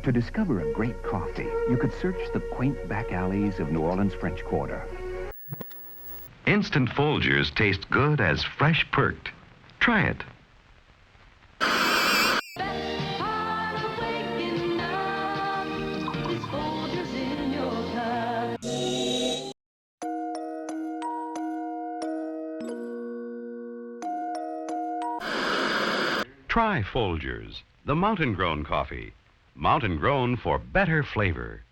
To discover a great coffee, you could search the quaint back alleys of New Orleans' French Quarter. Instant Folgers taste good as fresh perked. Try it. Try Folgers, the mountain-grown coffee. Mountain-grown for better flavor.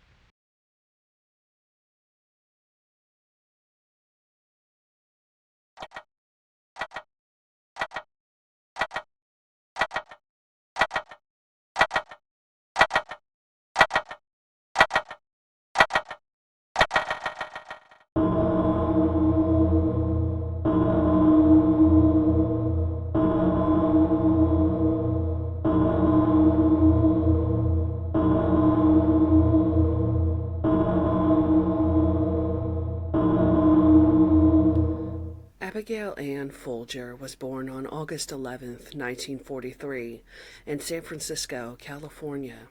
Abigail Ann Folger was born on August 11, 1943, in San Francisco, California.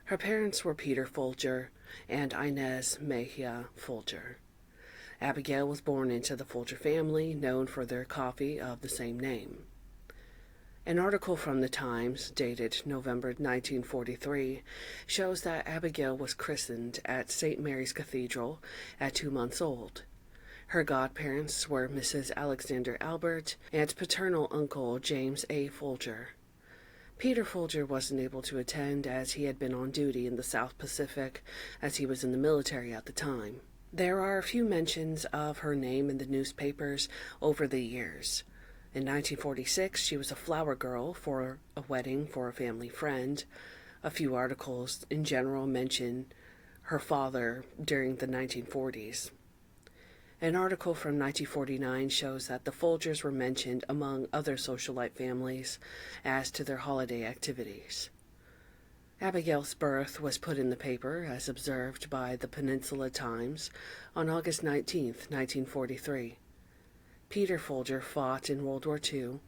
Her parents were Peter Folger and Inez Mejia Folger. Abigail was born into the Folger family, known for their coffee of the same name. An article from the Times, dated November 1943, shows that Abigail was christened at St. Mary's Cathedral at 2 months old. Her godparents were Mrs. Alexander Albert and paternal uncle James A. Folger. Peter Folger wasn't able to attend as he had been on duty in the South Pacific as he was in the military at the time. There are a few mentions of her name in the newspapers over the years. In 1946, she was a flower girl for a wedding for a family friend. A few articles in general mention her father during the 1940s. An article from 1949 shows that the Folgers were mentioned among other socialite families as to their holiday activities. Abigail's birth was put in the paper as observed by the Peninsula Times on August 19, 1943. Peter Folger fought in World War II.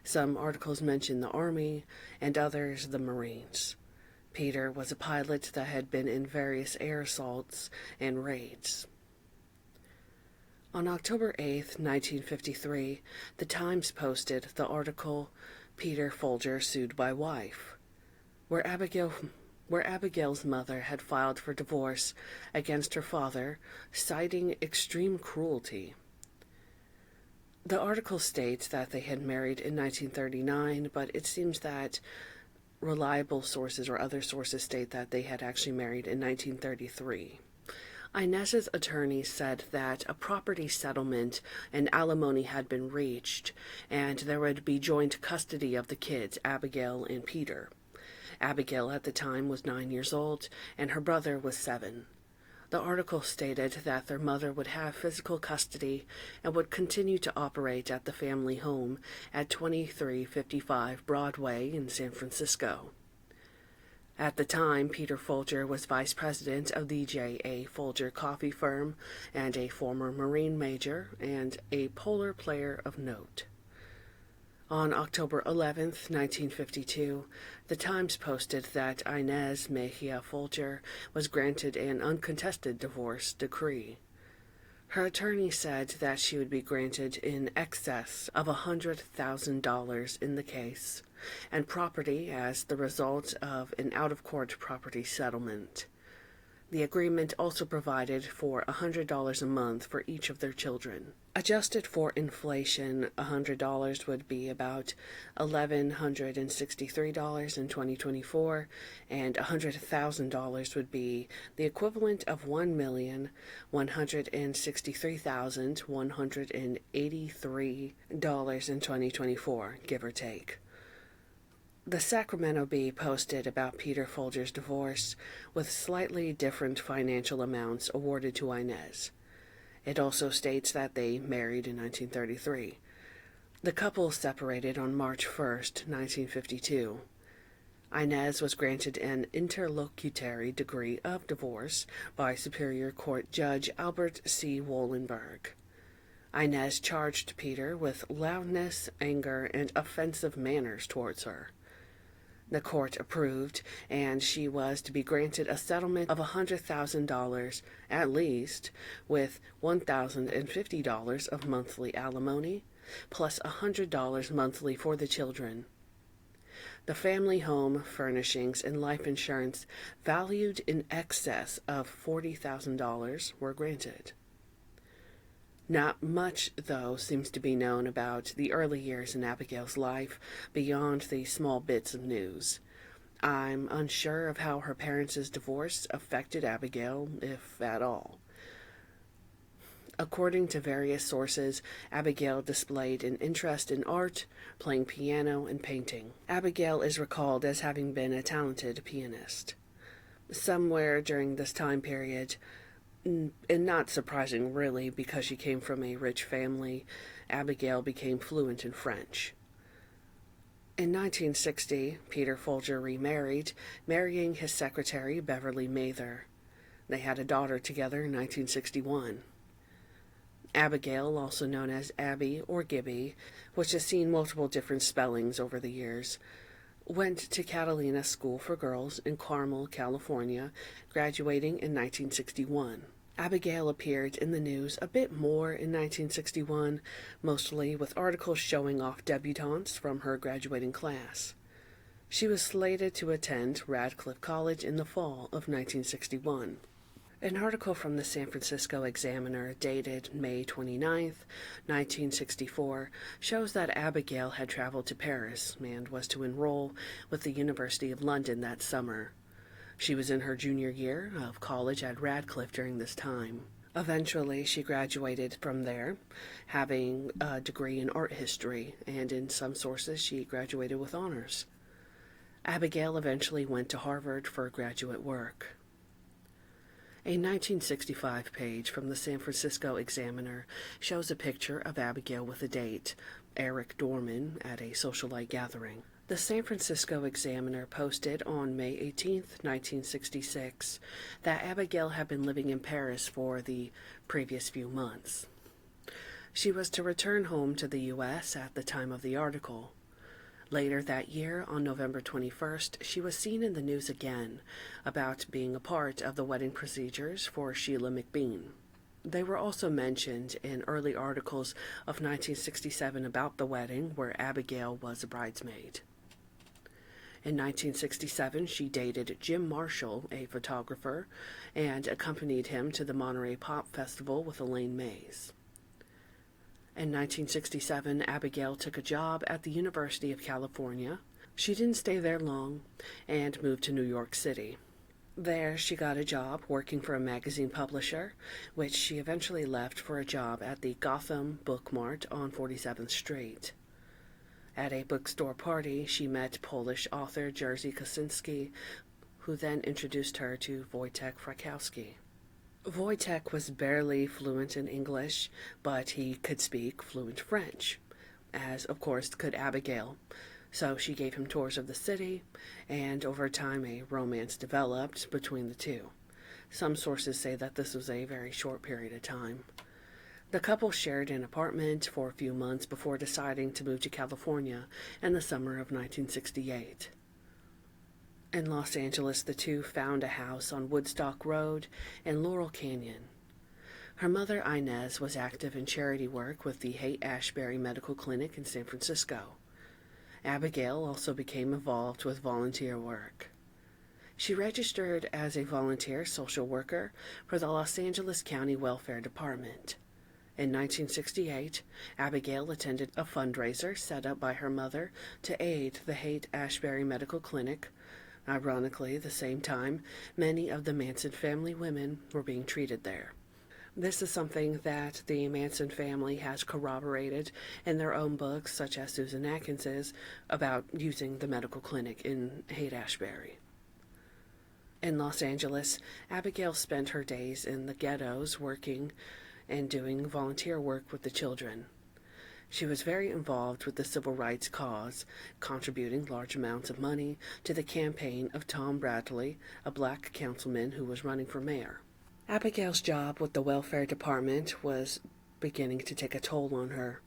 Some articles mention the Army and others the Marines. Peter was a pilot that had been in various air assaults and raids. On October 8, 1953, the Times posted the article, Peter Folger Sued by Wife, where Abigail's mother had filed for divorce against her father, citing extreme cruelty. The article states that they had married in 1939, but it seems that reliable sources or other sources state that they had actually married in 1933. Inez's attorney said that a property settlement and alimony had been reached, and there would be joint custody of the kids, Abigail and Peter. Abigail at the time was 9 years old, and her brother was 7. The article stated that their mother would have physical custody and would continue to operate at the family home at 2355 Broadway in San Francisco. At the time, Peter Folger was vice president of the J.A. Folger Coffee Firm and a former Marine major and a polar player of note. On October 11, 1952, the Times posted that Inez Mejia Folger was granted an uncontested divorce decree. Her attorney said that she would be granted in excess of $100,000 in the case, and property as the result of an out-of-court property settlement. The agreement also provided for $100 a month for each of their children. Adjusted for inflation, $100 would be about $1,163 in 2024, and $100,000 would be the equivalent of $1,163,183 in 2024, give or take. The Sacramento Bee posted about Peter Folger's divorce with slightly different financial amounts awarded to Inez. It also states that they married in 1933. The couple separated on March 1, 1952. Inez was granted an interlocutory degree of divorce by Superior Court Judge Albert C. Wollenberg. Inez charged Peter with loudness, anger, and offensive manners towards her. The court approved, and she was to be granted a settlement of $100,000 at least, with $1,050 of monthly alimony, plus $100 monthly for the children. The family home, furnishings, and life insurance, valued in excess of $40,000, were granted. Not much, though, seems to be known about the early years in Abigail's life beyond these small bits of news. I'm unsure of how her parents' divorce affected Abigail, if at all. According to various sources, Abigail displayed an interest in art, playing piano, and painting. Abigail is recalled as having been a talented pianist. Somewhere during this time period, and not surprising really because she came from a rich family, Abigail became fluent in French. In 1960, Peter Folger remarried, marrying his secretary, Beverly Mather. They had a daughter together in 1961. Abigail, also known as Abby or Gibby, which has seen multiple different spellings over the years, went to Catalina School for Girls in Carmel, California, graduating in 1961. Abigail appeared in the news a bit more in 1961, mostly with articles showing off debutantes from her graduating class. She was slated to attend Radcliffe College in the fall of 1961. An article from the San Francisco Examiner dated May 29, 1964, shows that Abigail had traveled to Paris and was to enroll with the University of London that summer. She was in her junior year of college at Radcliffe during this time. Eventually, she graduated from there, having a degree in art history, and in some sources, she graduated with honors. Abigail eventually went to Harvard for graduate work. A 1965 page from the San Francisco Examiner shows a picture of Abigail with a date, Eric Dorman, at a socialite gathering. The San Francisco Examiner posted on May 18, 1966, that Abigail had been living in Paris for the previous few months. She was to return home to the U.S. at the time of the article. Later that year, on November 21st, she was seen in the news again about being a part of the wedding procedures for Sheila McBean. They were also mentioned in early articles of 1967 about the wedding, where Abigail was a bridesmaid. In 1967, she dated Jim Marshall, a photographer, and accompanied him to the Monterey Pop Festival with Elaine Mays. In 1967, Abigail took a job at the University of California. She didn't stay there long and moved to New York City. There, she got a job working for a magazine publisher, which she eventually left for a job at the Gotham Book Mart on 47th Street. At a bookstore party, she met Polish author Jerzy Kosinski, who then introduced her to Wojtek Frykowski. Wojtek was barely fluent in English, but he could speak fluent French, as of course could Abigail. So she gave him tours of the city, and over time a romance developed between the two. Some sources say that this was a very short period of time. The couple shared an apartment for a few months before deciding to move to California in the summer of 1968. In Los Angeles, the two found a house on Woodstock Road in Laurel Canyon. Her mother, Inez, was active in charity work with the Haight-Ashbury Medical Clinic in San Francisco. Abigail also became involved with volunteer work. She registered as a volunteer social worker for the Los Angeles County Welfare Department. In 1968, Abigail attended a fundraiser set up by her mother to aid the Haight-Ashbury Medical Clinic. Ironically, the same time, many of the Manson family women were being treated there. This is something that the Manson family has corroborated in their own books, such as Susan Atkins's, about using the medical clinic in Haight-Ashbury. In Los Angeles, Abigail spent her days in the ghettos working and doing volunteer work with the children. She was very involved with the civil rights cause, contributing large amounts of money to the campaign of Tom Bradley, a black councilman who was running for mayor. Abigail's job with the welfare department was beginning to take a toll on her.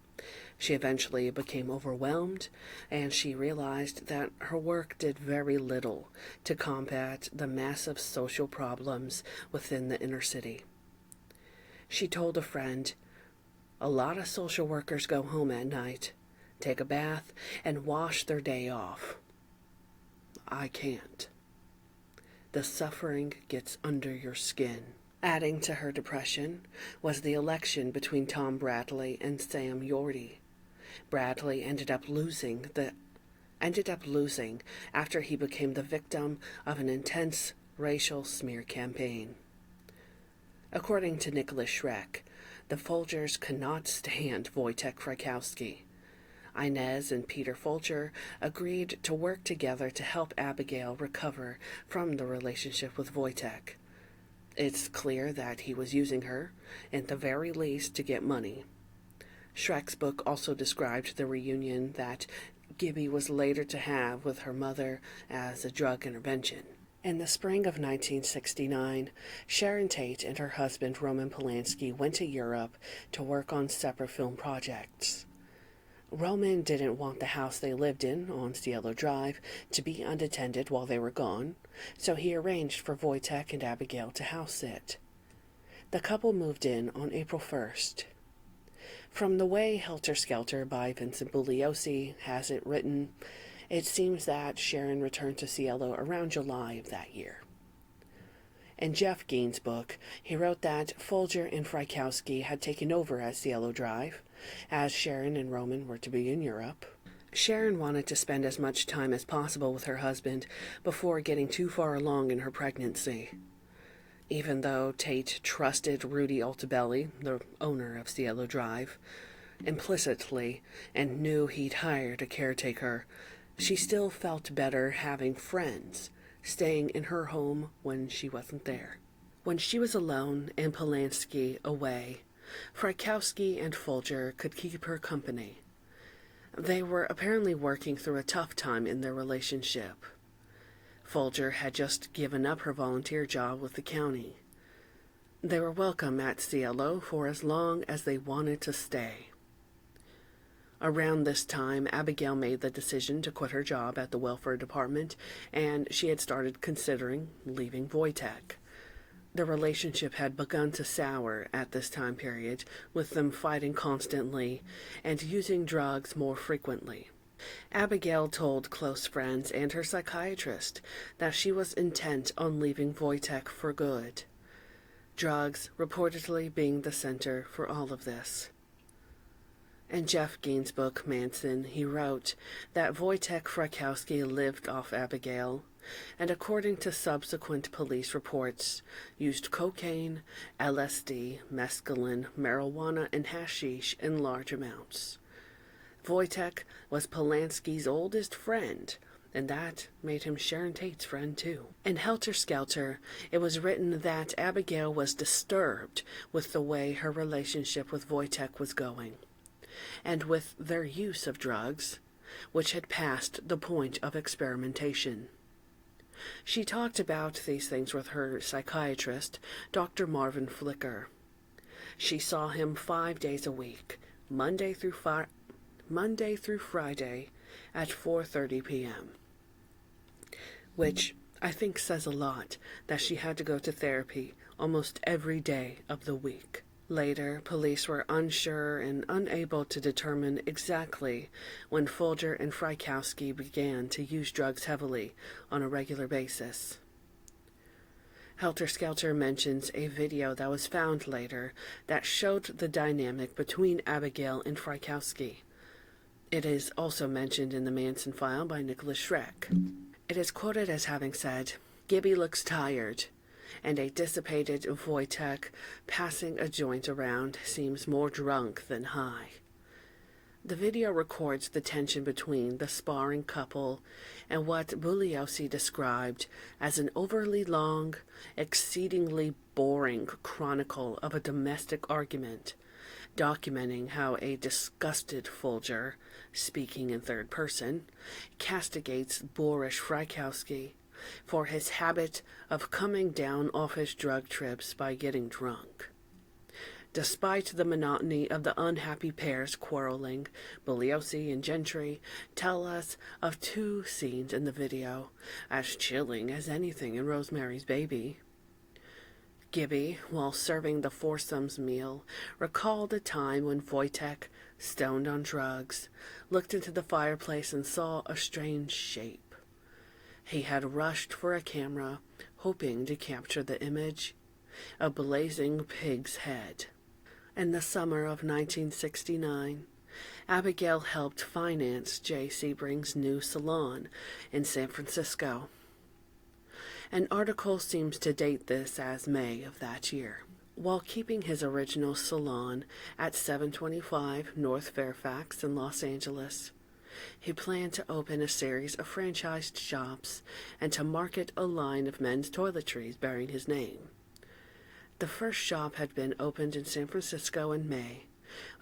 She eventually became overwhelmed, and she realized that her work did very little to combat the massive social problems within the inner city. She told a friend, "A lot of social workers go home at night, take a bath, and wash their day off. I can't. The suffering gets under your skin." Adding to her depression was the election between Tom Bradley and Sam Yorty. Bradley ended up losing after he became the victim of an intense racial smear campaign. According to Nicholas Schreck, the Folgers could not stand Wojtek Frykowski. Inez and Peter Folger agreed to work together to help Abigail recover from the relationship with Wojtek. It's clear that he was using her, at the very least, to get money. Schreck's book also described the reunion that Gibby was later to have with her mother as a drug intervention. In the spring of 1969, Sharon Tate and her husband Roman Polanski went to Europe to work on separate film projects. Roman didn't want the house they lived in on Cielo Drive to be unattended while they were gone, so he arranged for Wojtek and Abigail to house sit. The couple moved in on April 1st. From the way Helter Skelter by Vincent Bugliosi has it written, it seems that Sharon returned to Cielo around July of that year. In Jeff Gein's book, he wrote that Folger and Frykowski had taken over at Cielo Drive, as Sharon and Roman were to be in Europe. Sharon wanted to spend as much time as possible with her husband before getting too far along in her pregnancy. Even though Tate trusted Rudy Altabelli, the owner of Cielo Drive, implicitly and knew he'd hired a caretaker, she still felt better having friends staying in her home when she wasn't there. When she was alone and Polanski away, Frykowski and Folger could keep her company. They were apparently working through a tough time in their relationship. Folger had just given up her volunteer job with the county. They were welcome at Cielo for as long as they wanted to stay. Around this time, Abigail made the decision to quit her job at the welfare department, and she had started considering leaving Wojtek. The relationship had begun to sour at this time period, with them fighting constantly and using drugs more frequently. Abigail told close friends and her psychiatrist that she was intent on leaving Wojtek for good, drugs reportedly being the center for all of this. In Jeff Gein's book, Manson, he wrote that Wojtek Frykowski lived off Abigail, and according to subsequent police reports, used cocaine, LSD, mescaline, marijuana, and hashish in large amounts. Wojtek was Polanski's oldest friend, and that made him Sharon Tate's friend too. In Helter Skelter, it was written that Abigail was disturbed with the way her relationship with Wojtek was going, and with their use of drugs, which had passed the point of experimentation. She talked about these things with her psychiatrist, Dr. Marvin Flicker. She saw him 5 days a week, Monday through Friday at 4:30 p.m., which I think says a lot that she had to go to therapy almost every day of the week. Later, police were unsure and unable to determine exactly when Folger and Frykowski began to use drugs heavily on a regular basis. Helter Skelter mentions a video that was found later that showed the dynamic between Abigail and Frykowski. It is also mentioned in the Manson file by Nicholas Schreck. It is quoted as having said, "Gibby looks tired, and a dissipated Wojtek passing a joint around seems more drunk than high." The video records the tension between the sparring couple and what Bugliosi described as an overly long, exceedingly boring chronicle of a domestic argument, documenting how a disgusted Folger, speaking in third person, castigates boorish Frykowski for his habit of coming down off his drug trips by getting drunk. Despite the monotony of the unhappy pair's quarreling, Bugliosi and Gentry tell us of two scenes in the video, as chilling as anything in Rosemary's Baby. Gibby, while serving the foursome's meal, recalled a time when Wojtek, stoned on drugs, looked into the fireplace and saw a strange shape. He had rushed for a camera, hoping to capture the image, a blazing pig's head. In the summer of 1969, Abigail helped finance Jay Sebring's new salon in San Francisco. An article seems to date this as May of that year. While keeping his original salon at 725 North Fairfax in Los Angeles, he planned to open a series of franchised shops and to market a line of men's toiletries bearing his name. The first shop had been opened in San Francisco in May,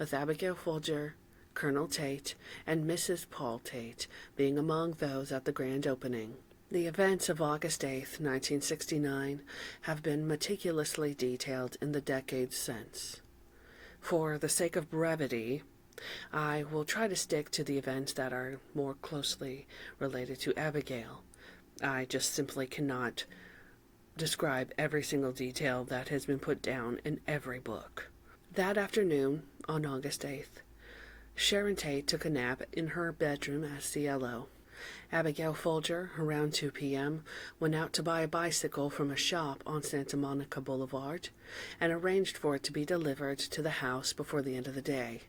with Abigail Folger, Colonel Tate, and Mrs. Paul Tate being among those at the grand opening. The events of August 8, 1969, have been meticulously detailed in the decades since. For the sake of brevity, I will try to stick to the events that are more closely related to Abigail. I just simply cannot describe every single detail that has been put down in every book. That afternoon, on August 8th, Sharon Tate took a nap in her bedroom at Cielo. Abigail Folger, around 2 p.m., went out to buy a bicycle from a shop on Santa Monica Boulevard and arranged for it to be delivered to the house before the end of the day.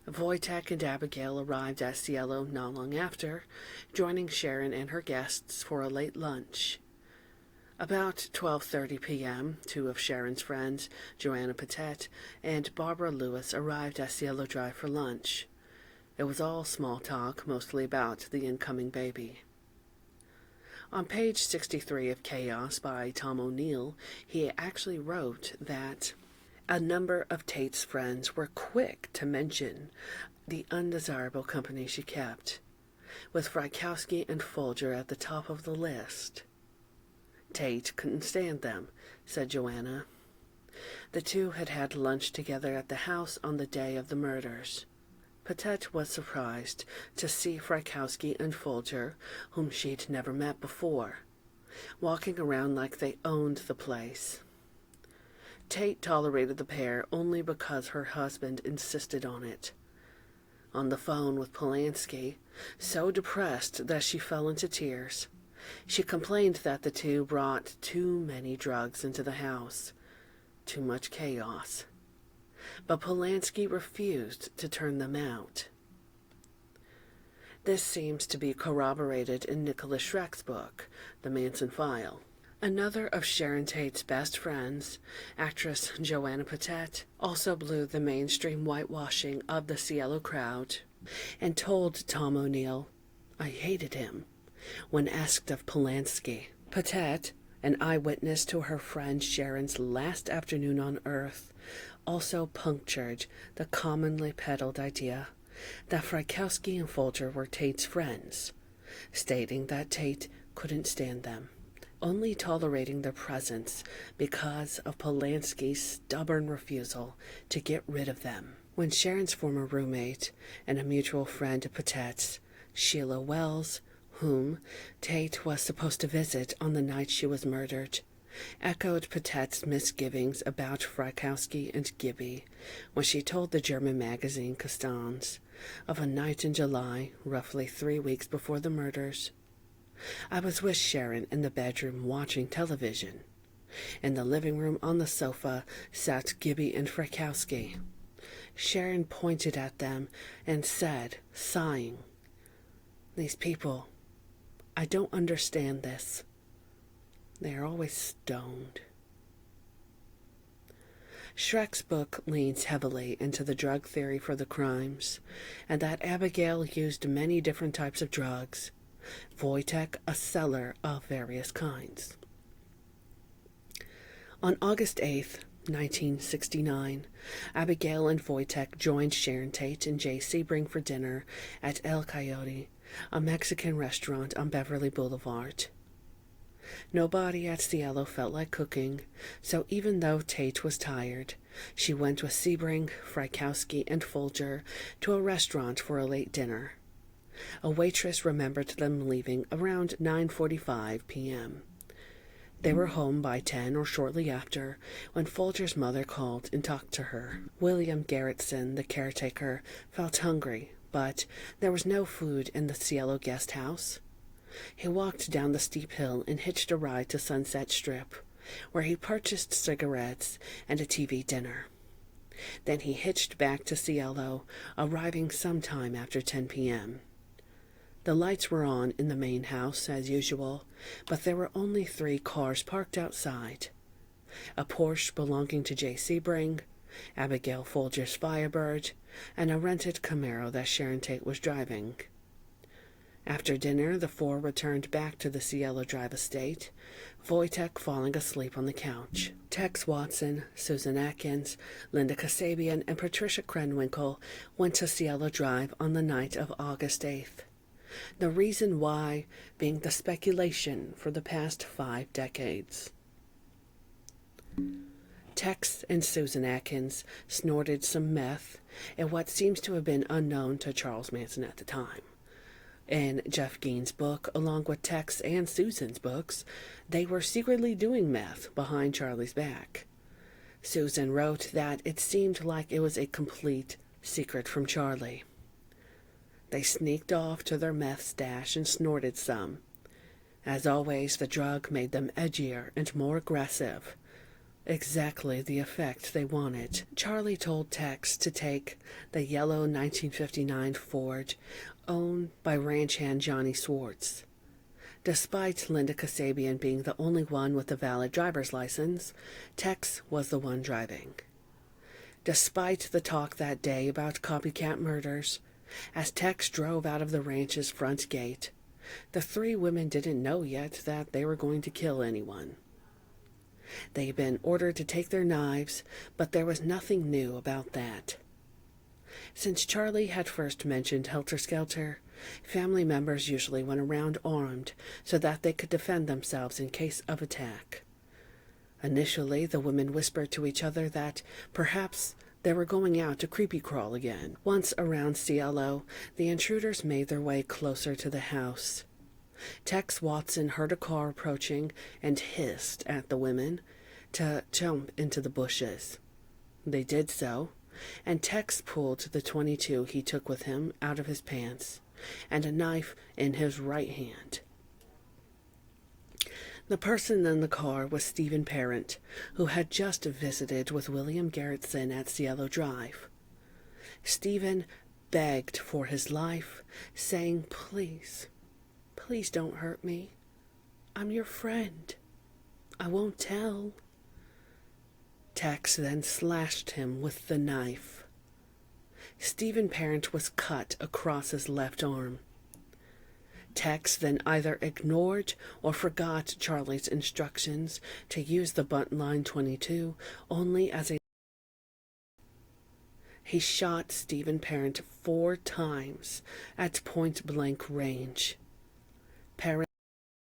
Wojtek and Abigail arrived at Cielo not long after, joining Sharon and her guests for a late lunch. About 12:30 p.m., two of Sharon's friends, Joanna Patet and Barbara Lewis, arrived at Cielo Drive for lunch. It was all small talk, mostly about the incoming baby. On page 63 of Chaos by Tom O'Neill, he actually wrote that a number of Tate's friends were quick to mention the undesirable company she kept, with Frykowski and Folger at the top of the list. Tate couldn't stand them, said Joanna. The two had had lunch together at the house on the day of the murders. Patet was surprised to see Frykowski and Folger, whom she'd never met before, walking around like they owned the place. Tate tolerated the pair only because her husband insisted on it. On the phone with Polanski, so depressed that she fell into tears, she complained that the two brought too many drugs into the house, too much chaos. But Polanski refused to turn them out. This seems to be corroborated in Nicholas Schreck's book, The Manson File. Another of Sharon Tate's best friends, actress Joanna Patet, also blew the mainstream whitewashing of the Cielo crowd and told Tom O'Neill, "I hated him," when asked of Polanski. Patet, an eyewitness to her friend Sharon's last afternoon on Earth, also punctured the commonly peddled idea that Frykowski and Folger were Tate's friends, stating that Tate couldn't stand them, only tolerating their presence because of Polanski's stubborn refusal to get rid of them. When Sharon's former roommate and a mutual friend of Patet's, Sheila Wells, whom Tate was supposed to visit on the night she was murdered, echoed Patet's misgivings about Frykowski and Gibby when she told the German magazine Constance of a night in July, roughly 3 weeks before the murders. "I was with Sharon in the bedroom watching television. In the living room on the sofa sat Gibby and Frykowski. Sharon pointed at them and said, sighing, 'These people, I don't understand this. They are always stoned.'" Schreck's book leans heavily into the drug theory for the crimes, and that Abigail used many different types of drugs, Wojtek a seller of various kinds. On August 8th, 1969, Abigail and Wojtek joined Sharon Tate and Jay Sebring for dinner at El Coyote, a Mexican restaurant on Beverly Boulevard. Nobody at Cielo felt like cooking, so even though Tate was tired, she went with Sebring, Frykowski, and Folger to a restaurant for a late dinner. A waitress remembered them leaving around 9:45 p.m. They were home by 10 or shortly after when Folger's mother called and talked to her. William Garretson, the caretaker, felt hungry, but there was no food in the Cielo guest house. He walked down the steep hill and hitched a ride to Sunset Strip, where he purchased cigarettes and a TV dinner. Then he hitched back to Cielo, arriving sometime after 10 p.m. The lights were on in the main house, as usual, but there were only 3 cars parked outside. A Porsche belonging to J. Sebring, Abigail Folger's Firebird, and a rented Camaro that Sharon Tate was driving. After dinner, the 4 returned back to the Cielo Drive estate, Wojtek falling asleep on the couch. Tex Watson, Susan Atkins, Linda Kasabian, and Patricia Krenwinkel went to Cielo Drive on the night of August 8th. The reason why being the speculation for the past 5 decades. Tex and Susan Atkins snorted some meth in what seems to have been unknown to Charles Manson at the time. In Jeff Gein's book, along with Tex and Susan's books, they were secretly doing meth behind Charlie's back. Susan wrote that it seemed like it was a complete secret from Charlie. They sneaked off to their meth stash and snorted some. As always, the drug made them edgier and more aggressive. Exactly the effect they wanted. Charlie told Tex to take the yellow 1959 Ford owned by ranch hand Johnny Swartz. Despite Linda Kasabian being the only one with a valid driver's license, Tex was the one driving. Despite the talk that day about copycat murders, as Tex drove out of the ranch's front gate, the 3 women didn't know yet that they were going to kill anyone. They'd been ordered to take their knives, but there was nothing new about that. Since Charlie had first mentioned Helter Skelter, family members usually went around armed so that they could defend themselves in case of attack. Initially, the women whispered to each other that perhaps they were going out to creepy crawl again. Once around Cielo, the intruders made their way closer to the house. Tex Watson heard a car approaching and hissed at the women to jump into the bushes. They did so, and Tex pulled the .22 he took with him out of his pants and a knife in his right hand. The person in the car was Stephen Parent, who had just visited with William Garretson at Cielo Drive. Stephen begged for his life, saying, "Please, please don't hurt me. I'm your friend. I won't tell." Tex then slashed him with the knife. Stephen Parent was cut across his left arm. Tex then either ignored or forgot Charlie's instructions to use the buntline .22 only as a... He shot Stephen Parent 4 times at point-blank range. Parent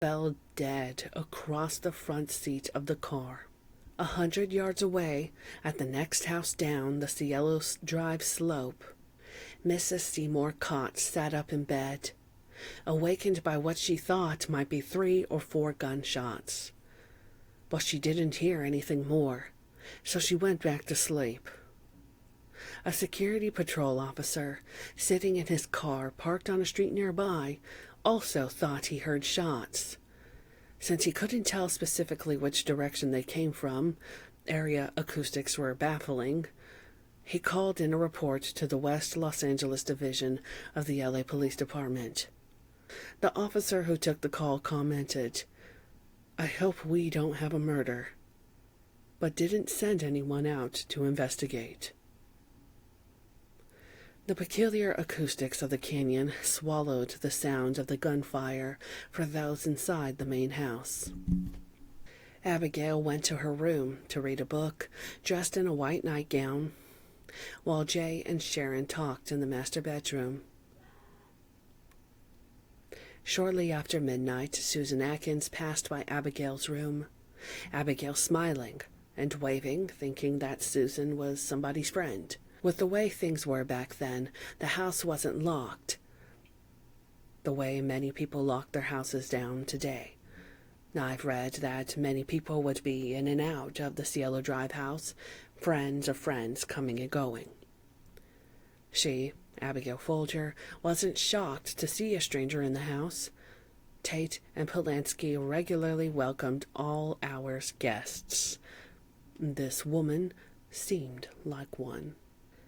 fell dead across the front seat of the car. 100 yards away, at the next house down the Cielo Drive slope, Mrs. Seymour Cott sat up in bed, awakened by what she thought might be 3 or 4 gunshots. But she didn't hear anything more, so she went back to sleep. A security patrol officer, sitting in his car parked on a street nearby, also thought he heard shots. Since he couldn't tell specifically which direction they came from, area acoustics were baffling, he called in a report to the West Los Angeles Division of the LA Police Department. The officer who took the call commented, "I hope we don't have a murder," but didn't send anyone out to investigate. The peculiar acoustics of the canyon swallowed the sound of the gunfire for those inside the main house. Abigail went to her room to read a book, dressed in a white nightgown, while Jay and Sharon talked in the master bedroom. Shortly after midnight, Susan Atkins passed by Abigail's room. Abigail smiling and waving, thinking that Susan was somebody's friend. With the way things were back then, the house wasn't locked the way many people lock their houses down today. I've read that many people would be in and out of the Cielo Drive house, friends of friends coming and going. She, Abigail Folger, wasn't shocked to see a stranger in the house. Tate and Polanski regularly welcomed all hours guests. This woman seemed like one.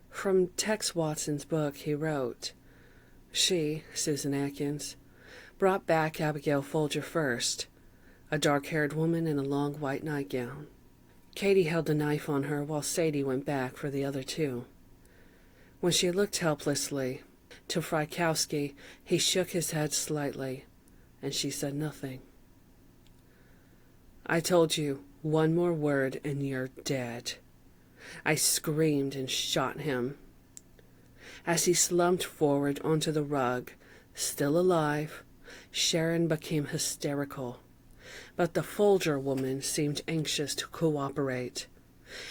From Tex Watson's book, he wrote, "She, Susan Atkins, brought back Abigail Folger first, a dark-haired woman in a long white nightgown. Katie held a knife on her while Sadie went back for the other two. When she looked helplessly to Frykowski, he shook his head slightly, and she said nothing. I told you, one more word and you're dead. I screamed and shot him." As he slumped forward onto the rug, still alive, Sharon became hysterical. But the Folger woman seemed anxious to cooperate,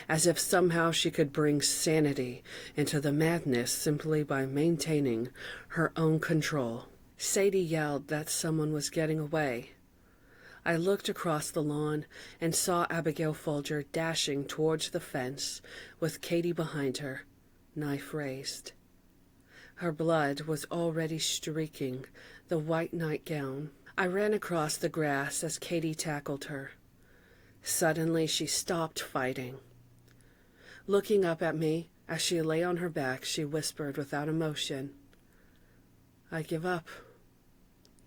as if somehow she could bring sanity into the madness simply by maintaining her own control. Sadie yelled that someone was getting away. I looked across the lawn and saw Abigail Folger dashing towards the fence with Katie behind her, knife raised. Her blood was already streaking the white nightgown. I ran across the grass as Katie tackled her. Suddenly she stopped fighting. Looking up at me as she lay on her back, she whispered without emotion, "I give up.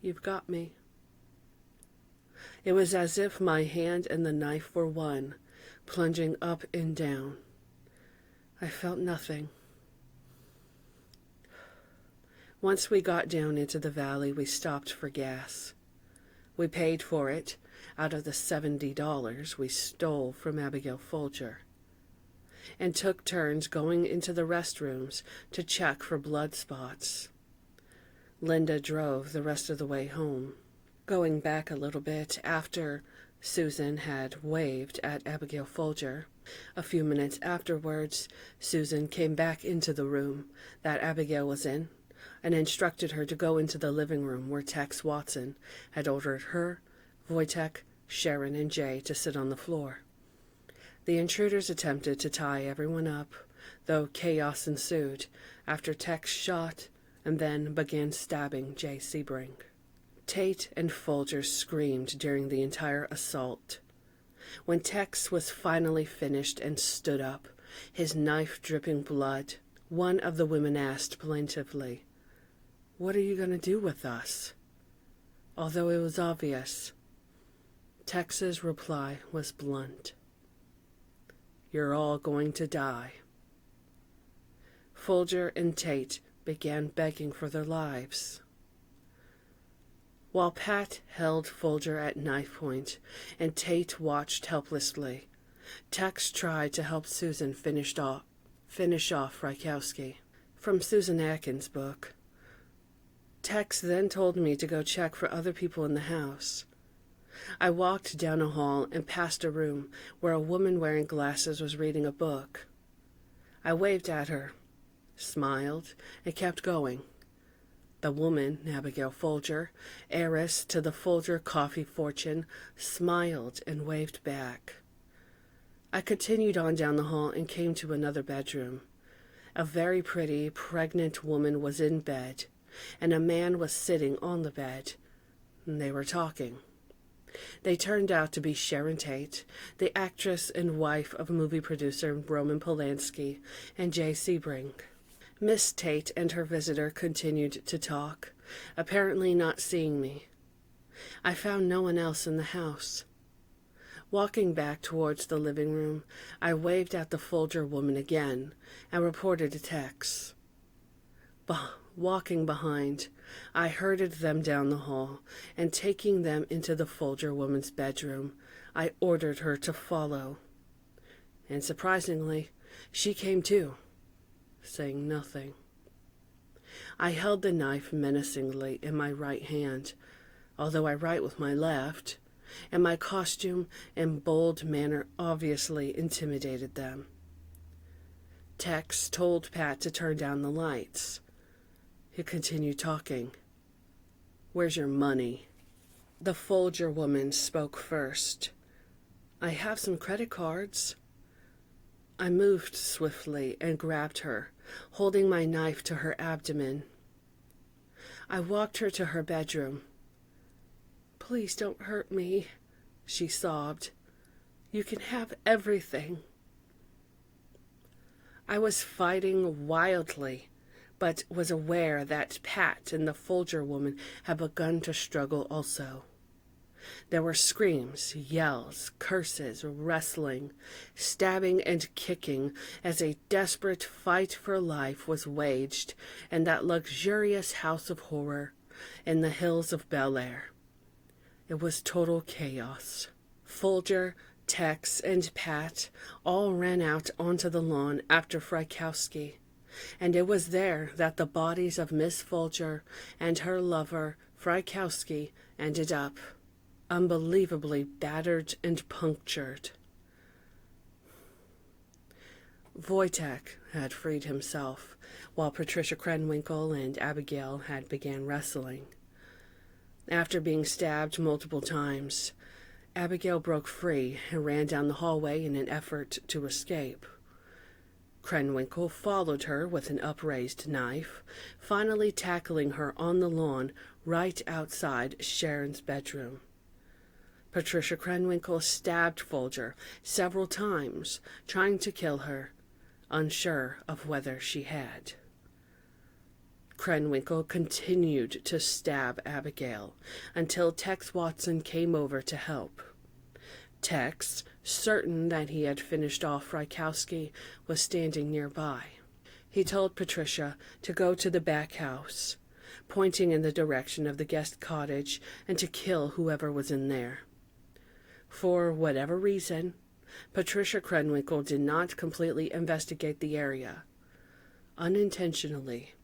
You've got me." It was as if my hand and the knife were one, plunging up and down. I felt nothing. Once we got down into the valley, we stopped for gas. We paid for it out of the $70 we stole from Abigail Folger, and took turns going into the restrooms to check for blood spots. Linda drove the rest of the way home. Going back a little bit after Susan had waved at Abigail Folger, a few minutes afterwards, Susan came back into the room that Abigail was in and instructed her to go into the living room where Tex Watson had ordered her, Wojtek, Sharon, and Jay to sit on the floor. The intruders attempted to tie everyone up, though chaos ensued after Tex shot and then began stabbing Jay Sebring. Tate and Folger screamed during the entire assault. When Tex was finally finished and stood up, his knife dripping blood, one of the women asked plaintively, "What are you going to do with us?" Although it was obvious, Tex's reply was blunt. "You're all going to die." Folger and Tate began begging for their lives. While Pat held Folger at knife point and Tate watched helplessly, Tex tried to help Susan finish off Frykowski. From Susan Atkins' book. Tex then told me to go check for other people in the house. I walked down a hall and past a room where a woman wearing glasses was reading a book. I waved at her, smiled, and kept going. The woman, Abigail Folger, heiress to the Folger coffee fortune, smiled and waved back. I continued on down the hall and came to another bedroom. A very pretty, pregnant woman was in bed, and a man was sitting on the bed. They were talking. They turned out to be Sharon Tate, the actress and wife of movie producer Roman Polanski, and Jay Sebring. Miss Tate and her visitor continued to talk, apparently not seeing me. I found no one else in the house. Walking back towards the living room, I waved at the Folger woman again and reported to Tex. Walking behind, I herded them down the hall, and taking them into the Folger woman's bedroom, I ordered her to follow. And surprisingly, she came too, saying nothing. I held the knife menacingly in my right hand, although I write with my left, and my costume and bold manner obviously intimidated them. Tex told Pat to turn down the lights. He continued talking. "Where's your money?" The Folger woman spoke first. "I have some credit cards." I moved swiftly and grabbed her, holding my knife to her abdomen. I walked her to her bedroom. "Please don't hurt me," she sobbed. "You can have everything." I was fighting wildly, but was aware that Pat and the Folger woman had begun to struggle also. There were screams, yells, curses, wrestling, stabbing, and kicking as a desperate fight for life was waged in that luxurious house of horror in the hills of Bel Air. It was total chaos. Folger, Tex, and Pat all ran out onto the lawn after Frykowski, and it was there that the bodies of Miss Folger and her lover, Frykowski, ended up, unbelievably battered and punctured. Wojtek had freed himself, while Patricia Krenwinkel and Abigail had began wrestling. After being stabbed multiple times, Abigail broke free and ran down the hallway in an effort to escape. Krenwinkel followed her with an upraised knife, finally tackling her on the lawn right outside Sharon's bedroom. Patricia Krenwinkel stabbed Folger several times, trying to kill her, unsure of whether she had. Krenwinkel continued to stab Abigail until Tex Watson came over to help. Tex, certain that he had finished off Frykowski, was standing nearby. He told Patricia to go to the back house, pointing in the direction of the guest cottage, and to kill whoever was in there. For whatever reason, Patricia Krenwinkel did not completely investigate the area, unintentionally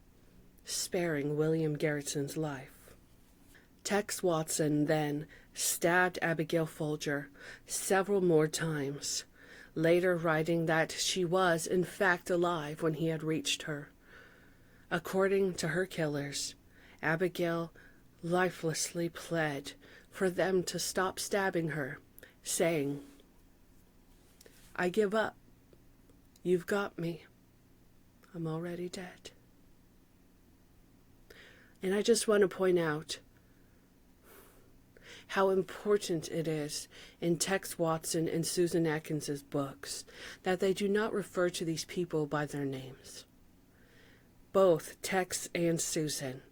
sparing William Garrettson's life. Tex Watson then stabbed Abigail Folger several more times, later writing that she was in fact alive when he had reached her. According to her killers, Abigail lifelessly pled for them to stop stabbing her, saying, "I give up. You've got me. I'm already dead." And I just want to point out how important it is in Tex Watson and Susan Atkins's books that they do not refer to these people by their names. Both Tex and Susan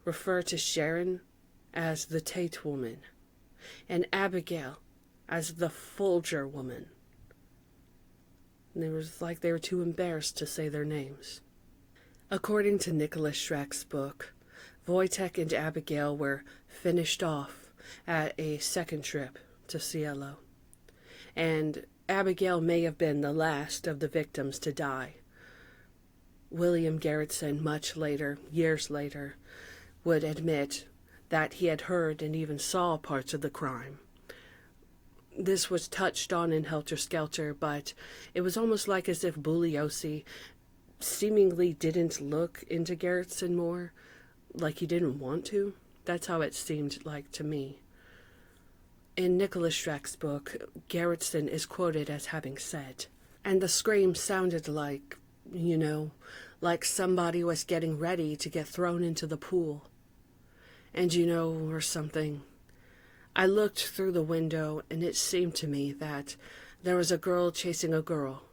refer to Sharon as the Tate woman and Abigail as the Folger woman. And it was like they were too embarrassed to say their names. According to Nicholas Schreck's book, Wojtek and Abigail were finished off at a second trip to Cielo, and Abigail may have been the last of the victims to die. William Garrettson, much later, years later, would admit that he had heard and even saw parts of the crime. This was touched on in Helter Skelter, but it was almost like as if Bugliosi seemingly didn't look into Garrettson more, like he didn't want to. That's how it seemed like to me. In Nicholas Schreck's book, Garrettson is quoted as having said, "And the scream sounded like, like somebody was getting ready to get thrown into the pool. And or something. I looked through the window, and it seemed to me that there was a girl chasing a girl.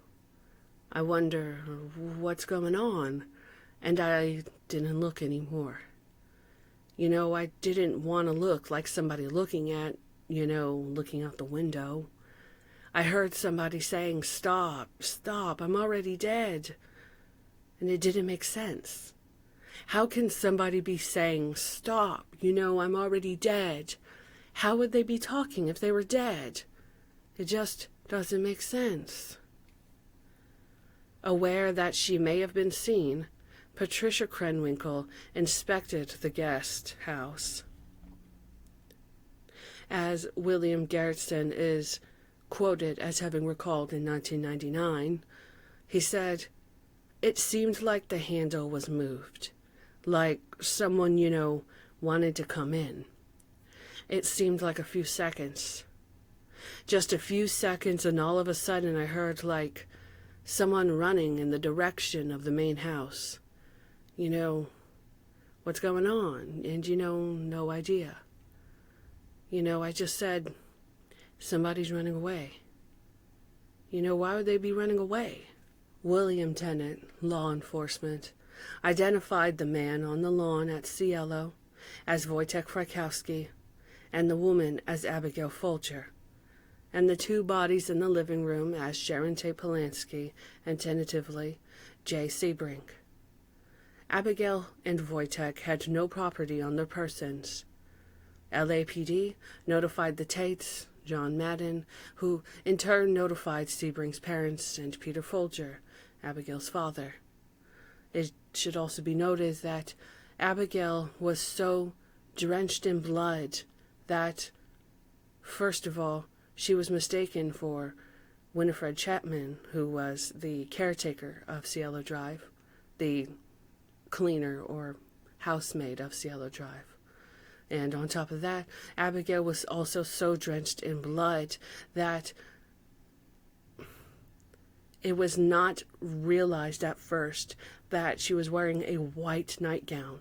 I wonder what's going on, and I didn't look anymore. I didn't want to look like somebody looking out the window. I heard somebody saying, 'Stop, stop, I'm already dead.' And it didn't make sense. How can somebody be saying, 'Stop, I'm already dead'? How would they be talking if they were dead? It just doesn't make sense." Aware that she may have been seen, Patricia Krenwinkel inspected the guest house. As William Garretson is quoted as having recalled in 1999, he said, "It seemed like the handle was moved, like someone, wanted to come in. It seemed like a few seconds. Just a few seconds, and all of a sudden I heard like someone running in the direction of the main house. What's going on? And no idea. I just said, somebody's running away. Why would they be running away?" William Tennant, law enforcement, identified the man on the lawn at Cielo as Wojtek Frykowski and the woman as Abigail Folger, and the two bodies in the living room as Sharon Tate Polanski and, tentatively, Jay Sebring. Abigail and Wojtek had no property on their persons. LAPD notified the Tates, John Madden, who in turn notified Sebring's parents and Peter Folger, Abigail's father. It should also be noted that Abigail was so drenched in blood that, first of all, she was mistaken for Winifred Chapman, who was the caretaker of Cielo Drive, the cleaner or housemaid of Cielo Drive. And on top of that, Abigail was also so drenched in blood that it was not realized at first that she was wearing a white nightgown.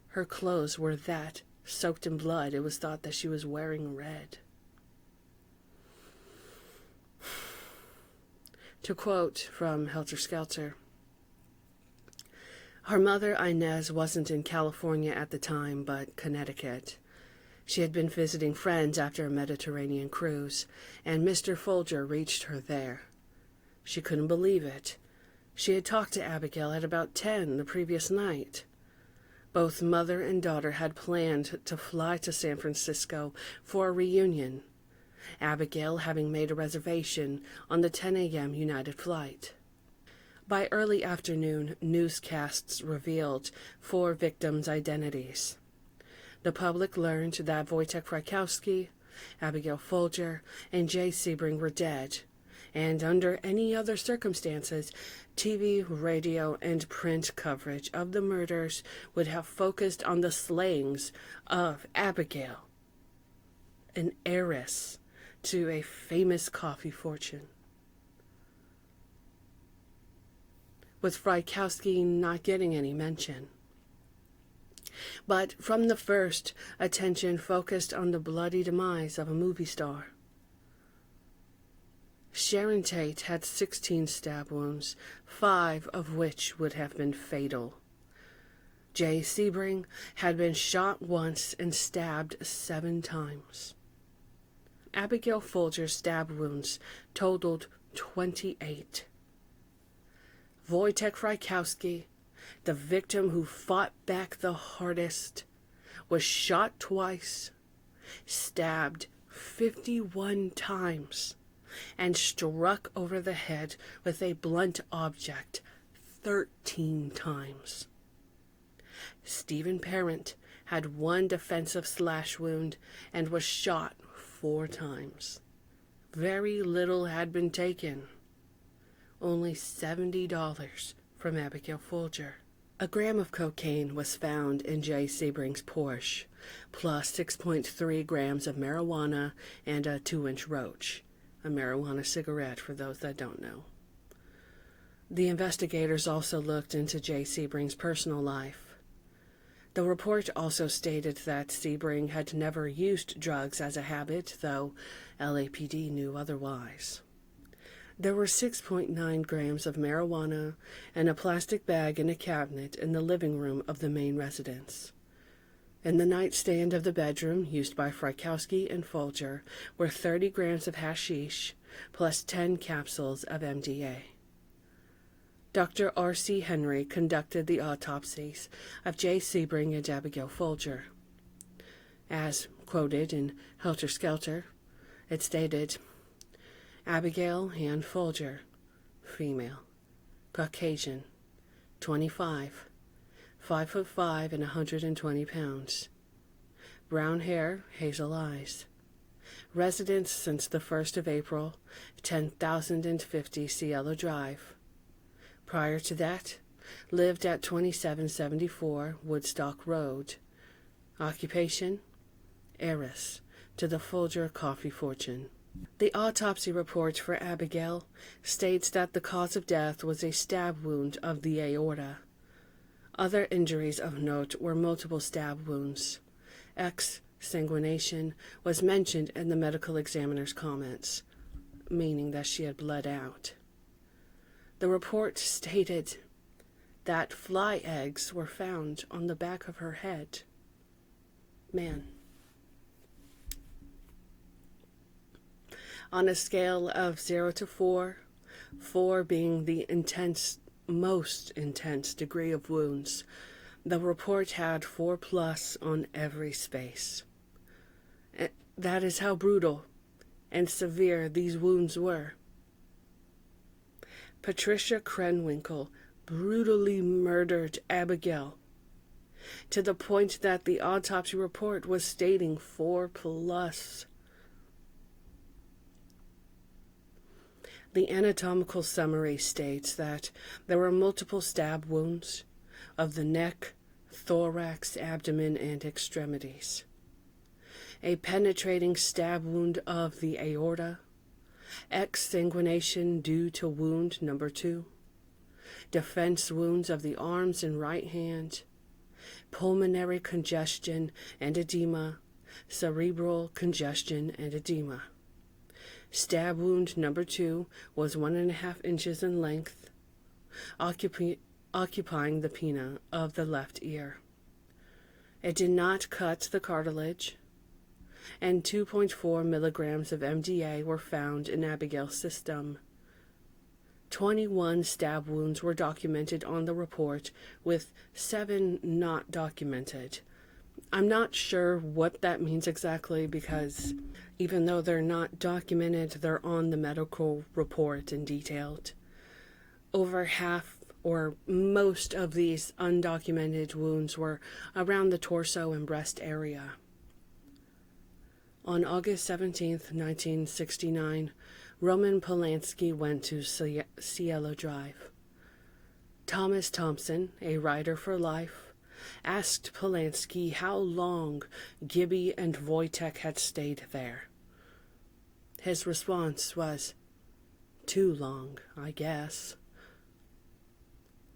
Her clothes were that soaked in blood, it was thought that she was wearing red. To quote from Helter Skelter, "Her mother, Inez, wasn't in California at the time, but Connecticut. She had been visiting friends after a Mediterranean cruise, and Mr. Folger reached her there. She couldn't believe it. She had talked to Abigail at about 10 the previous night. Both mother and daughter had planned to fly to San Francisco for a reunion, Abigail having made a reservation on the 10 a.m. United flight. By early afternoon, newscasts revealed 4 victims' identities. The public learned that Wojtek Frykowski, Abigail Folger, and Jay Sebring were dead, and under any other circumstances, TV, radio, and print coverage of the murders would have focused on the slayings of Abigail, an heiress to a famous coffee fortune, with Frykowski not getting any mention. But from the first, attention focused on the bloody demise of a movie star. Sharon Tate had 16 stab wounds, 5 of which would have been fatal. Jay Sebring had been shot once and stabbed 7 times. Abigail Folger's stab wounds totaled 28. Wojtek Frykowski, the victim who fought back the hardest, was shot twice, stabbed 51 times, and struck over the head with a blunt object 13 times. Stephen Parent had 1 defensive slash wound and was shot 4 times. Very little had been taken. Only $70 from Abigail Folger. A gram of cocaine was found in Jay Sebring's Porsche, plus 6.3 grams of marijuana and a 2-inch roach, a marijuana cigarette for those that don't know. The investigators also looked into Jay Sebring's personal life. The report also stated that Sebring had never used drugs as a habit, though LAPD knew otherwise. There were 6.9 grams of marijuana and a plastic bag in a cabinet in the living room of the main residence. In the nightstand of the bedroom used by Frykowski and Folger were 30 grams of hashish plus 10 capsules of MDA. Dr. R.C. Henry conducted the autopsies of Jay Sebring and Abigail Folger. As quoted in Helter Skelter, it stated, Abigail Ann Folger, female, Caucasian, 25, 5'5" and 120 pounds. brown hair, hazel eyes. Residence since the 1st of April, 10,050 Cielo Drive. Prior to that, lived at 2774 Woodstock Road. Occupation, heiress to the Folger coffee fortune. The autopsy report for Abigail states that the cause of death was a stab wound of the aorta. Other injuries of note were multiple stab wounds. Exsanguination was mentioned in the medical examiner's comments, meaning that she had bled out. The report stated that fly eggs were found on the back of her head. Man. On a scale of 0 to 4, 4 being the most intense degree of wounds, the report had 4+ on every space. That is how brutal and severe these wounds were. Patricia Krenwinkel brutally murdered Abigail to the point that the autopsy report was stating 4+. The anatomical summary states that there were multiple stab wounds of the neck, thorax, abdomen, and extremities. A penetrating stab wound of the aorta, exsanguination due to wound number 2, defense wounds of the arms and right hand, pulmonary congestion and edema, cerebral congestion and edema. Stab wound number 2 was 1.5 inches in length, occupying the pinna of the left ear. It did not cut the cartilage, and 2.4 milligrams of MDA were found in Abigail's system. 21 stab wounds were documented on the report, with 7 not documented. I'm not sure what that means exactly, because even though they're not documented, they're on the medical report and detailed. Over half or most of these undocumented wounds were around the torso and breast area. On August 17, 1969, Roman Polanski went to Cielo Drive. Thomas Thompson, a writer for life, asked Polanski how long Gibby and Wojtek had stayed there. His response was, "Too long, I guess."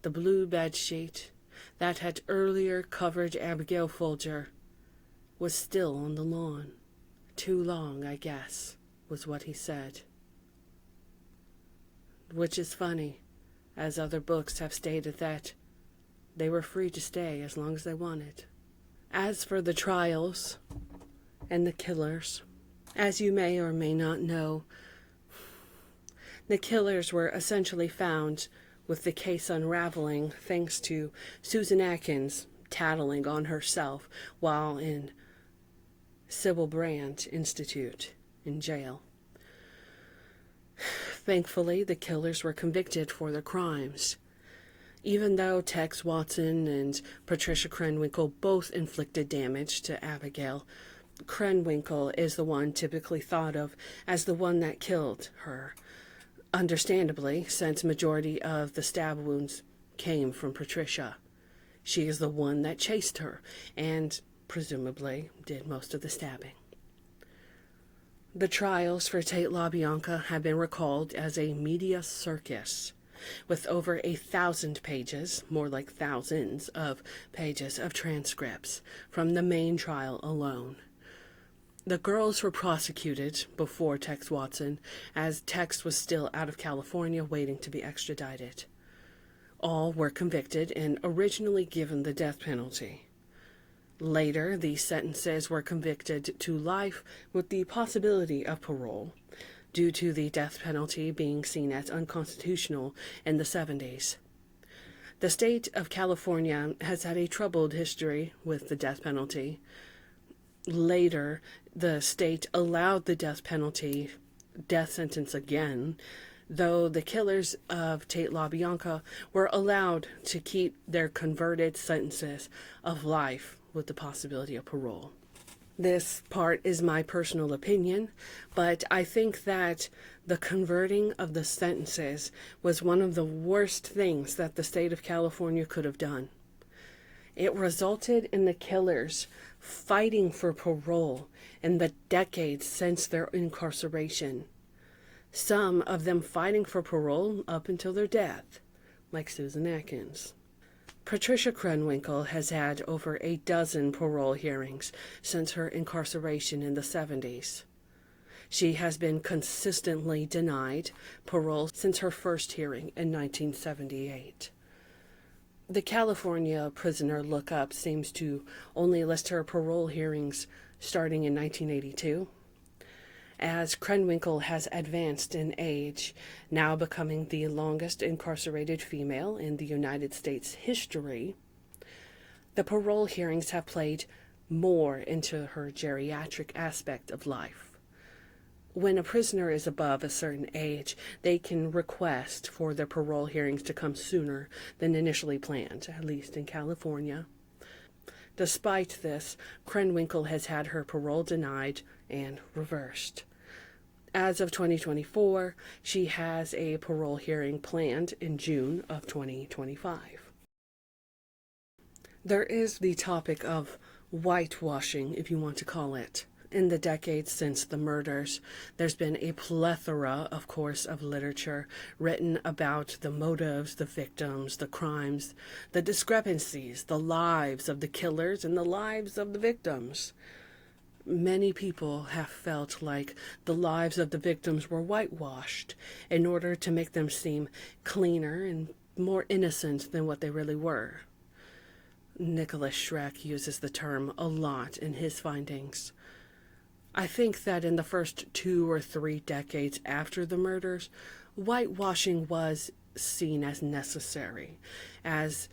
The blue bedsheet that had earlier covered Abigail Folger was still on the lawn. "Too long, I guess," was what he said. Which is funny, as other books have stated that they were free to stay as long as they wanted. As for the trials and the killers, as you may or may not know, the killers were essentially found with the case unraveling thanks to Susan Atkins tattling on herself while in Sybil Brand Institute in jail. Thankfully, the killers were convicted for their crimes. Even though Tex Watson and Patricia Krenwinkel both inflicted damage to Abigail, Krenwinkel is the one typically thought of as the one that killed her. Understandably, since majority of the stab wounds came from Patricia. She is the one that chased her and presumably did most of the stabbing. The trials for Tate LaBianca have been recalled as a media circus, with over 1,000 pages, more like thousands of pages of transcripts from the main trial alone. The girls were prosecuted before Tex Watson, as Tex was still out of California waiting to be extradited. All were convicted and originally given the death penalty. Later, these sentences were convicted to life with the possibility of parole, due to the death penalty being seen as unconstitutional in the 70s. The state of California has had a troubled history with the death penalty. Later, the state allowed the death sentence again, though the killers of Tate LaBianca were allowed to keep their converted sentences of life with the possibility of parole. This part is my personal opinion, but I think that the converting of the sentences was one of the worst things that the state of California could have done. It resulted in the killers fighting for parole in the decades since their incarceration. Some of them fighting for parole up until their death, like Susan Atkins. Patricia Krenwinkel has had over a dozen parole hearings since her incarceration in the 70s. She has been consistently denied parole since her first hearing in 1978. The California Prisoner Lookup seems to only list her parole hearings starting in 1982. As Krenwinkel has advanced in age, now becoming the longest incarcerated female in the United States history, the parole hearings have played more into her geriatric aspect of life. When a prisoner is above a certain age, they can request for their parole hearings to come sooner than initially planned, at least in California. Despite this, Krenwinkel has had her parole denied and reversed. As of 2024, she has a parole hearing planned in June of 2025. There is the topic of whitewashing, if you want to call it. In the decades since the murders, there's been a plethora, of course, of literature written about the motives, the victims, the crimes, the discrepancies, the lives of the killers, and the lives of the victims. Many people have felt like the lives of the victims were whitewashed in order to make them seem cleaner and more innocent than what they really were. Nicholas Schreck uses the term a lot in his findings. I think that in the first 2 or 3 decades after the murders, whitewashing was seen as necessary, as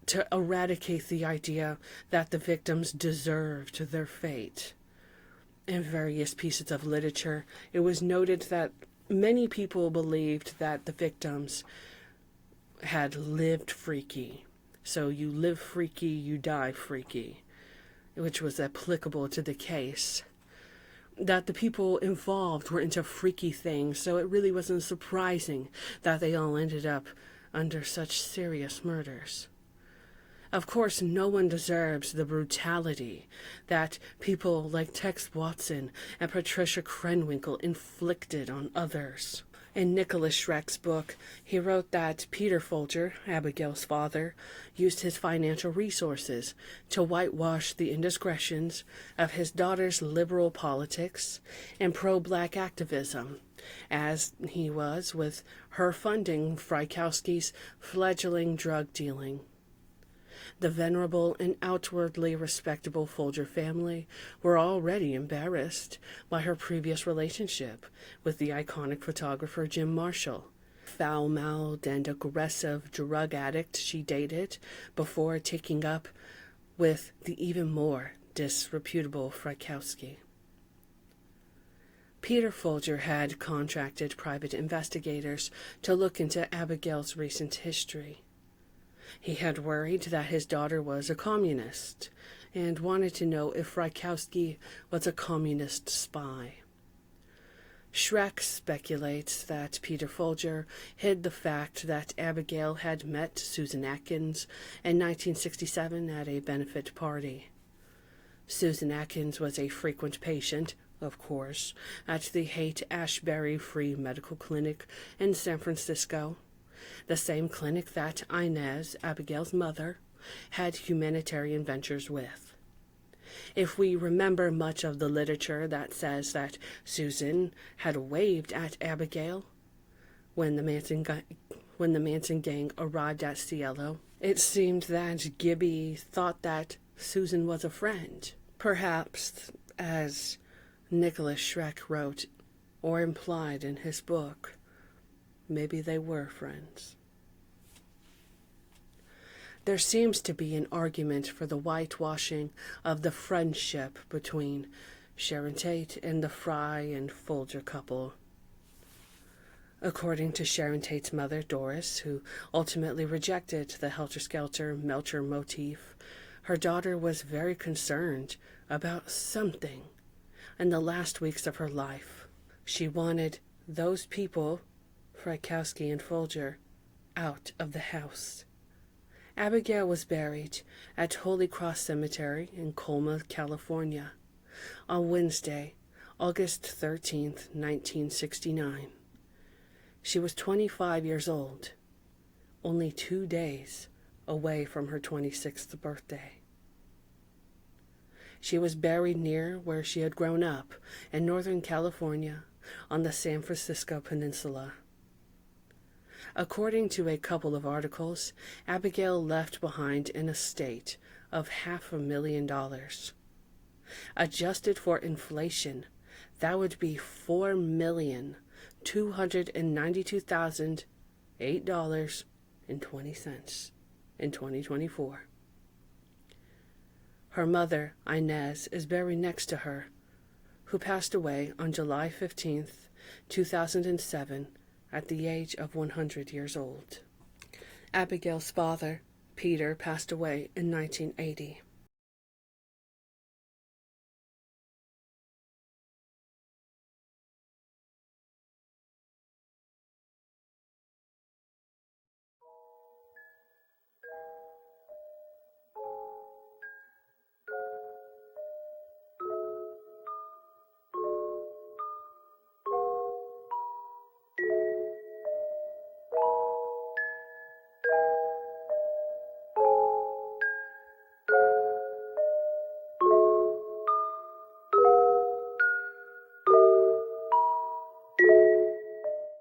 to eradicate the idea that the victims deserved their fate. In various pieces of literature, it was noted that many people believed that the victims had lived freaky. So you live freaky, you die freaky, which was applicable to the case. That the people involved were into freaky things, so it really wasn't surprising that they all ended up under such serious murders. Of course, no one deserves the brutality that people like Tex Watson and Patricia Krenwinkel inflicted on others. In Nicholas Schreck's book, he wrote that Peter Folger, Abigail's father, used his financial resources to whitewash the indiscretions of his daughter's liberal politics and pro-black activism, as he was with her funding Frykowski's fledgling drug dealing. The venerable and outwardly respectable Folger family were already embarrassed by her previous relationship with the iconic photographer Jim Marshall, foul-mouthed and aggressive drug addict she dated before taking up with the even more disreputable Frykowski. Peter Folger had contracted private investigators to look into Abigail's recent history. He had worried that his daughter was a communist and wanted to know if Frykowski was a communist spy. Schreck speculates that Peter Folger hid the fact that Abigail had met Susan Atkins in 1967 at a benefit party. Susan Atkins was a frequent patient, of course, at the Haight-Ashbury Free Medical Clinic in San Francisco, the same clinic that Inez, Abigail's mother, had humanitarian ventures with. If we remember much of the literature that says that Susan had waved at Abigail when the Manson gang arrived at Cielo, it seemed that Gibby thought that Susan was a friend. Perhaps, as Nicholas Schreck wrote or implied in his book, maybe they were friends. There seems to be an argument for the whitewashing of the friendship between Sharon Tate and the Fry and Folger couple. According to Sharon Tate's mother, Doris, who ultimately rejected the helter-skelter Melcher motif, her daughter was very concerned about something in the last weeks of her life. She wanted those people, Frykowski and Folger, out of the house. Abigail was buried at Holy Cross Cemetery in Colma, California, on Wednesday, August 13th, 1969. She was 25 years old, only 2 days away from her 26th birthday. She was buried near where she had grown up in Northern California on the San Francisco Peninsula. According to a couple of articles, Abigail left behind an estate of $500,000. Adjusted for inflation, that would be $4,292,008.20 in 2024. Her mother, Inez, is buried next to her, who passed away on July 15th, 2007, at the age of 100 years old. Abigail's father, Peter, passed away in 1980.